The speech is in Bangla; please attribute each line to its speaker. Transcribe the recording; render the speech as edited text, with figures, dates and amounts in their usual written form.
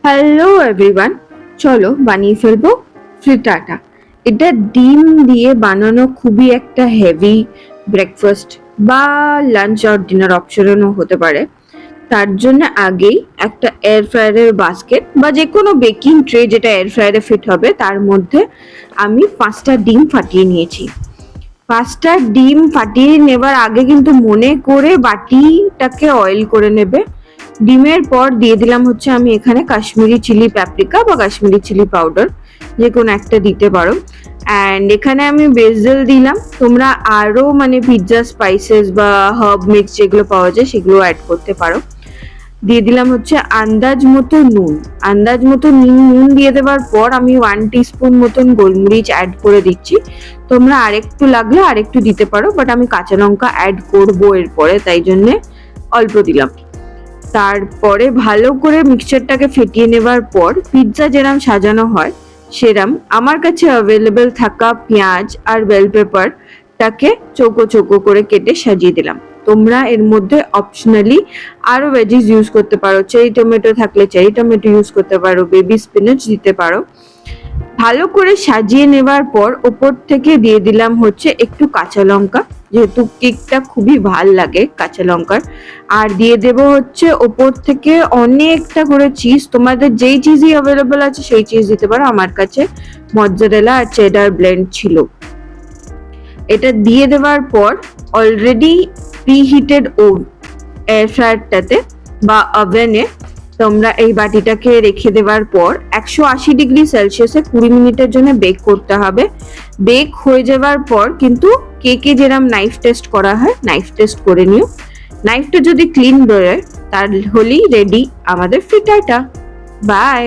Speaker 1: হ্যালো এভরিওয়ান, চলো বানিয়ে ফেলবো ফ্রিটাটা। এটা ডিম দিয়ে বানানো খুবই একটা হেভি ব্রেকফাস্ট বা লাঞ্চ আর ডিনার অপশনও হতে পারে। তার জন্য আগেই একটা এয়ার ফ্রায়ারের বাস্কেট বা যে কোনো বেকিং ট্রে যেটা এয়ার ফ্রায়ারে ফিট হবে তার মধ্যে আমি 5টা ডিম ফাটিয়ে নিয়েছি। 5টা ডিম ফাটিয়ে নেবার আগে কিন্তু মনে করে বাটিটাকে অয়েল করে নেবে। ডিমের পর দিয়ে দিলাম হচ্ছে আমি এখানে কাশ্মীরি চিলি প্যাপ্রিকা বা কাশ্মীরি চিলি পাউডার, যে কোনো একটা দিতে পারো। অ্যান্ড এখানে আমি বেসেল দিলাম। তোমরা আরও মানে পিৎজা স্পাইসেস বা হার্ব মিক্স যেগুলো পাওয়া যায় সেগুলো অ্যাড করতে পারো। দিয়ে দিলাম হচ্ছে আন্দাজ মতো নুন। আন্দাজ মতো নুন দিয়ে দেওয়ার পর আমি 1 টিস্পুন মতন গোলমরিচ অ্যাড করে দিচ্ছি। তোমরা আরেকটু লাগলে আরেকটু দিতে পারো, বাট আমি কাঁচা লঙ্কা অ্যাড করবো এরপরে, তাই জন্যে অল্প দিলাম। তারপরে ভালো করে মিক্সচারটাকে ফেটিয়ে নেবার পর পিৎজা যেরম সাজানো হয় সেরম আমার কাছে অ্যাভেলেবেল থাকা পেঁয়াজ আর বেল পেপারটাকে চৌকো চৌকো করে কেটে সাজিয়ে দিলাম। তোমরা এর মধ্যে অপশনালি আরো ভেজিস ইউজ করতে পারো। চেরি টমেটো থাকলে চেরি টমেটো ইউজ করতে পারো, বেবি স্পিনাচ দিতে পারো। ভালো করে সাজিয়ে নেবার পর ওপর থেকে দিয়ে দিলাম হচ্ছে একটু কাঁচা লঙ্কা, যেহেতু কেকটা খুবই ভাল লাগে কাঁচা লঙ্কার। আর দিয়ে দেব হচ্ছে ওপর থেকে অনেকটা করে চিজ। তোমাদের যেই চিজই অ্যাভেলেবল আছে সেই চিজ দিতে পারো। আমার কাছে মজ্জারেলা আর চেডার ব্লেন্ড ছিল। এটা দিয়ে দেওয়ার পর অলরেডি প্রিহিটেড এয়ার ফ্রায়ারটাতে বা ওভেনে তোমরা এই বাটিটাকে রেখে দেওয়ার পর 180 ডিগ্রি সেলসিয়াসে 20 মিনিটের জন্য বেক করতে হবে। বেক হয়ে যাওয়ার পর কিন্তু কেকে যেরকম নাইফ টেস্ট করা হয় নাইফ টেস্ট করে নিও। নাইফটা যদি ক্লিন বেরোয় তাহলে হলেই রেডি আমাদের ফ্রিটাটা। বাই।